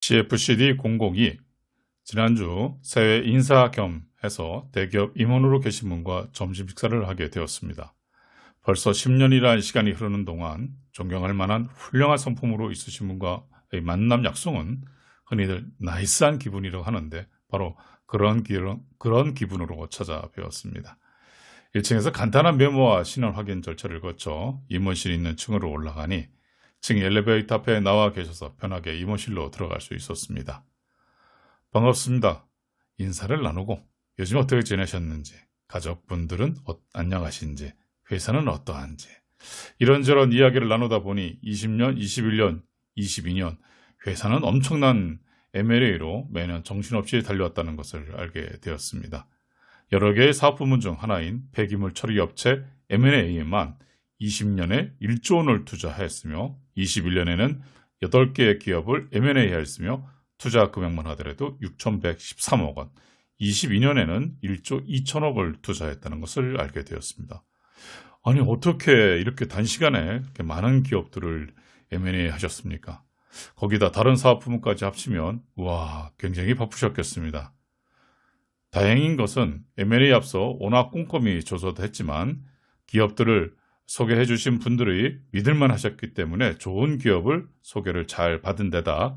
CFCD 002 지난주 새해 인사 겸 해서 대기업 임원으로 계신 분과 점심 식사를 하게 되었습니다. 벌써 10년이라는 시간이 흐르는 동안 존경할 만한 훌륭한 성품으로 있으신 분과의 만남 약속은 흔히들 나이스한 기분이라고 하는데 바로 그런 기분으로 찾아뵈었습니다. 1층에서 간단한 메모와 신원 확인 절차를 거쳐 임원실이 있는 층으로 올라가니 층 엘리베이터 앞에 나와 계셔서 편하게 임원실로 들어갈 수 있었습니다. 반갑습니다. 인사를 나누고 요즘 어떻게 지내셨는지, 가족분들은 안녕하신지, 회사는 어떠한지 이런저런 이야기를 나누다 보니 20년, 21년, 22년 회사는 엄청난 M&A로 매년 정신없이 달려왔다는 것을 알게 되었습니다. 여러 개의 사업 부문 중 하나인 폐기물 처리 업체 M&A에만 20년에 1조 원을 투자하였으며 21년에는 8개의 기업을 M&A 하였으며 투자 금액만 하더라도 6,113억 원, 22년에는 1조 2천억을 투자했다는 것을 알게 되었습니다. 아니 어떻게 이렇게 단시간에 이렇게 많은 기업들을 M&A 하셨습니까? 거기다 다른 사업 부문까지 합치면 와 굉장히 바쁘셨겠습니다. 다행인 것은 M&A 앞서 워낙 꼼꼼히 조사도 했지만 기업들을 소개해 주신 분들이 믿을만 하셨기 때문에 좋은 기업을 소개를 잘 받은 데다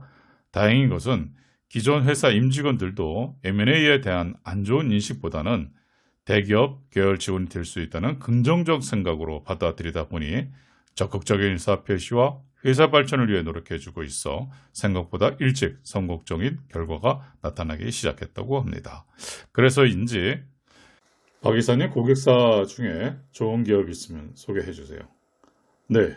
다행인 것은 기존 회사 임직원들도 M&A에 대한 안 좋은 인식보다는 대기업 계열 지원이 될 수 있다는 긍정적 생각으로 받아들이다 보니 적극적인 사업 표시와 회사 발전을 위해 노력해주고 있어 생각보다 일찍 성공적인 결과가 나타나기 시작했다고 합니다. 그래서인지 박 이사님 고객사 중에 좋은 기업이 있으면 소개해 주세요. 네,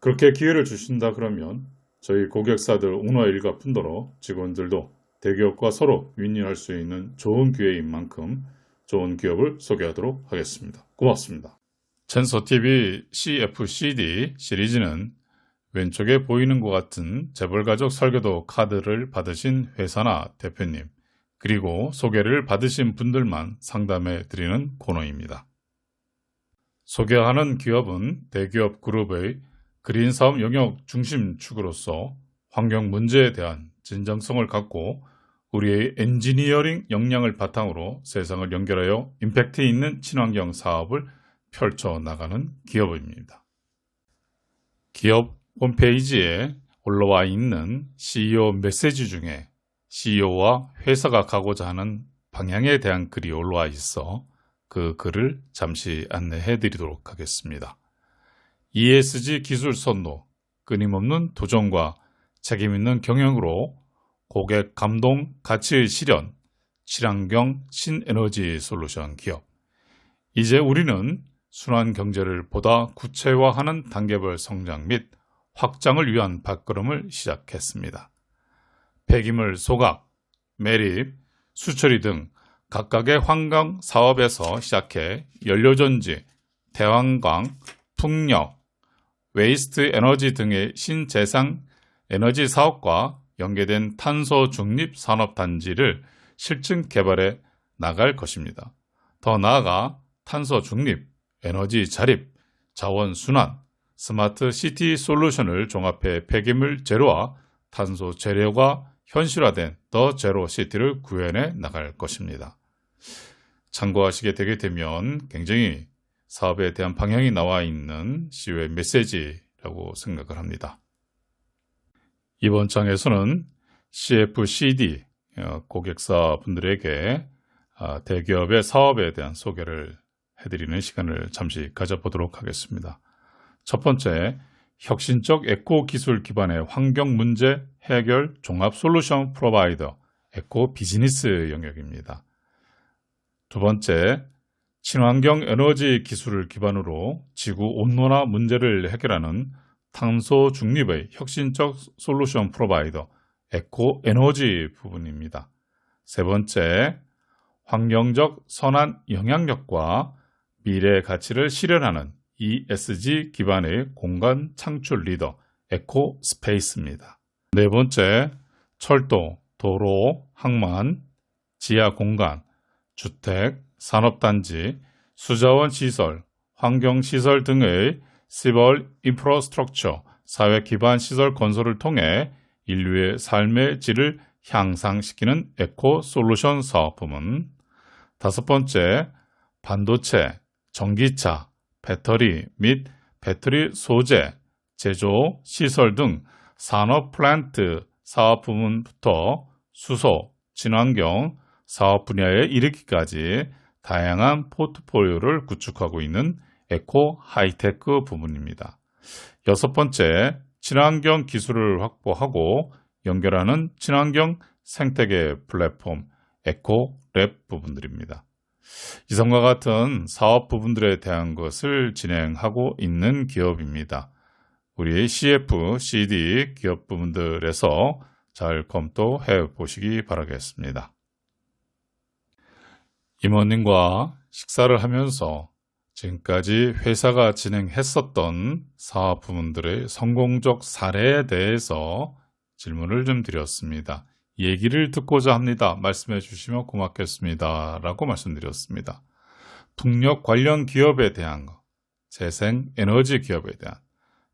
그렇게 기회를 주신다 그러면 저희 고객사들 오너 일가 뿐더러 직원들도 대기업과 서로 윈윈할 수 있는 좋은 기회인 만큼 좋은 기업을 소개하도록 하겠습니다. 고맙습니다. 첸소TV CFCD 시리즈는 왼쪽에 보이는 것 같은 재벌가족 설계도 카드를 받으신 회사나 대표님 그리고 소개를 받으신 분들만 상담해 드리는 코너입니다. 소개하는 기업은 대기업 그룹의 그린 사업 영역 중심 축으로서 환경 문제에 대한 진정성을 갖고 우리의 엔지니어링 역량을 바탕으로 세상을 연결하여 임팩트 있는 친환경 사업을 펼쳐나가는 기업입니다. 기업 홈페이지에 올라와 있는 CEO 메시지 중에 CEO와 회사가 가고자 하는 방향에 대한 글이 올라와 있어 그 글을 잠시 안내해 드리도록 하겠습니다. ESG 기술 선도, 끊임없는 도전과 책임있는 경영으로 고객 감동 가치의 실현, 친환경 신에너지 솔루션 기업. 이제 우리는 순환 경제를 보다 구체화하는 단계별 성장 및 확장을 위한 발걸음을 시작했습니다. 폐기물 소각, 매립, 수처리 등 각각의 환경 사업에서 시작해 연료전지, 태양광, 풍력, 웨이스트 에너지 등의 신재생 에너지 사업과 연계된 탄소 중립 산업단지를 실증 개발해 나갈 것입니다. 더 나아가 탄소 중립, 에너지 자립, 자원 순환, 스마트 시티 솔루션을 종합해 폐기물 제로와 탄소 제로가 현실화된 더 제로 시티를 구현해 나갈 것입니다. 참고하시게 되게 되면 굉장히 사업에 대한 방향이 나와 있는 CEO의 메시지라고 생각을 합니다. 이번 장에서는 CFCD 고객사 분들에게 대기업의 사업에 대한 소개를 해드리는 시간을 잠시 가져보도록 하겠습니다. 첫 번째, 혁신적 에코 기술 기반의 환경 문제 해결 종합 솔루션 프로바이더 에코 비즈니스 영역입니다. 두 번째, 친환경 에너지 기술을 기반으로 지구 온난화 문제를 해결하는 탄소 중립의 혁신적 솔루션 프로바이더 에코 에너지 부분입니다. 세 번째, 환경적 선한 영향력과 미래 가치를 실현하는 ESG 기반의 공간 창출 리더 에코 스페이스입니다. 네 번째, 철도, 도로, 항만, 지하 공간, 주택, 산업단지, 수자원 시설, 환경시설 등의 시벌 인프라스트럭처, 사회 기반 시설 건설을 통해 인류의 삶의 질을 향상시키는 에코 솔루션 사업 부문. 5번째, 반도체, 전기차, 배터리 및 배터리 소재, 제조, 시설 등 산업 플랜트 사업 부문부터 수소, 친환경 사업 분야에 이르기까지 다양한 포트폴리오를 구축하고 있는 에코 하이테크 부문입니다. 6번째, 친환경 기술을 확보하고 연결하는 친환경 생태계 플랫폼 에코랩 부분들입니다. 이상과 같은 사업 부분들에 대한 것을 진행하고 있는 기업입니다. 우리 CF, CD 기업 부분들에서 잘 검토해 보시기 바라겠습니다. 임원님과 식사를 하면서 지금까지 회사가 진행했었던 사업 부문들의 성공적 사례에 대해서 질문을 좀 드렸습니다. 얘기를 듣고자 합니다. 말씀해 주시면 고맙겠습니다. 라고 말씀드렸습니다. 풍력 관련 기업에 대한 것, 재생 에너지 기업에 대한,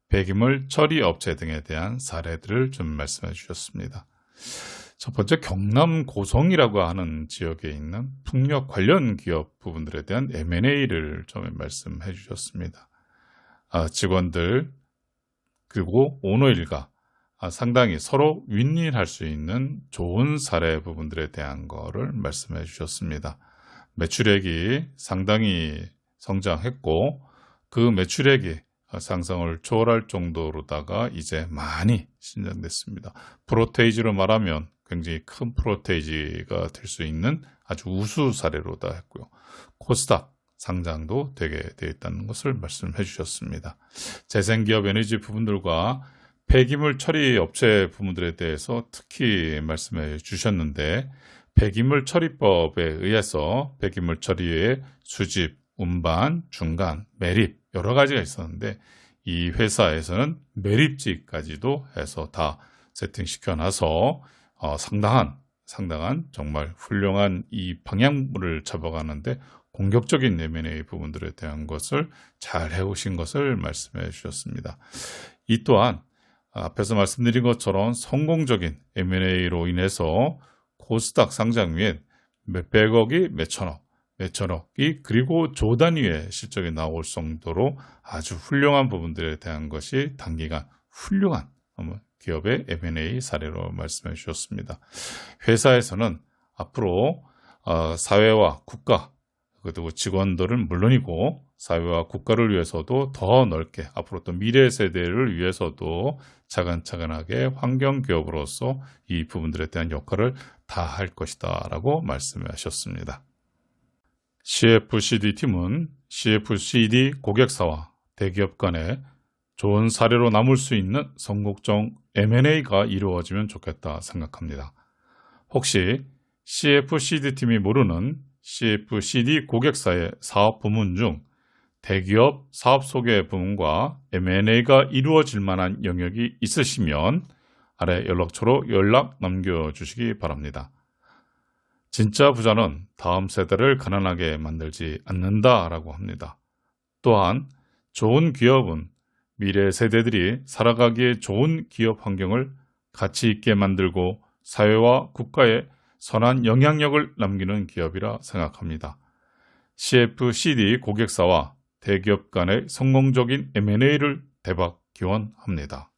폐기물 처리 업체 등에 대한 사례들을 좀 말씀해 주셨습니다. 첫 번째, 경남 고성이라고 하는 지역에 있는 풍력 관련 기업 부분들에 대한 M&A를 좀 말씀해 주셨습니다. 직원들 그리고 오너 일가 상당히 서로 윈윈할 수 있는 좋은 사례 부분들에 대한 거를 말씀해 주셨습니다. 매출액이 상당히 성장했고 그 매출액이 상승을 초월할 정도로다가 이제 많이 신장됐습니다. 프로테이지로 말하면 굉장히 큰 프로테이지가 될 수 있는 아주 우수 사례로다 했고요. 코스닥 상장도 되게 되어 있다는 것을 말씀해 주셨습니다. 재생기업 에너지 부분들과 폐기물 처리 업체 부분들에 대해서 특히 말씀해 주셨는데, 폐기물 처리법에 의해서 폐기물 처리의 수집, 운반, 중간, 매립 여러 가지가 있었는데 이 회사에서는 매립지까지도 해서 다 세팅시켜 놔서 상당한 정말 훌륭한 이 방향을 잡아가는데 공격적인 M&A 부분들에 대한 것을 잘 해오신 것을 말씀해 주셨습니다. 이 또한 앞에서 말씀드린 것처럼 성공적인 M&A로 인해서 코스닥 상장 및 몇백억이 몇천억이 그리고 조 단위의 실적이 나올 정도로 아주 훌륭한 부분들에 대한 것이 단기간 훌륭한 기업의 M&A 사례로 말씀해 주셨습니다. 회사에서는 앞으로 사회와 국가 그리고 직원들은 물론이고 사회와 국가를 위해서도 더 넓게 앞으로 또 미래 세대를 위해서도 차근차근하게 환경기업으로서 이 부분들에 대한 역할을 다 할 것이다 라고 말씀하셨습니다. CFCD팀은 CFCD 고객사와 대기업 간에 좋은 사례로 남을 수 있는 성공적 M&A가 이루어지면 좋겠다 생각합니다. 혹시 CFCD팀이 모르는 CFCD 고객사의 사업 부문 중 대기업 사업 소개 부문과 M&A가 이루어질 만한 영역이 있으시면 아래 연락처로 연락 남겨주시기 바랍니다. 진짜 부자는 다음 세대를 가난하게 만들지 않는다라고 합니다. 또한 좋은 기업은 미래 세대들이 살아가기에 좋은 기업 환경을 가치 있게 만들고 사회와 국가에 선한 영향력을 남기는 기업이라 생각합니다. CFCD 고객사와 대기업 간의 성공적인 M&A를 대박 기원합니다.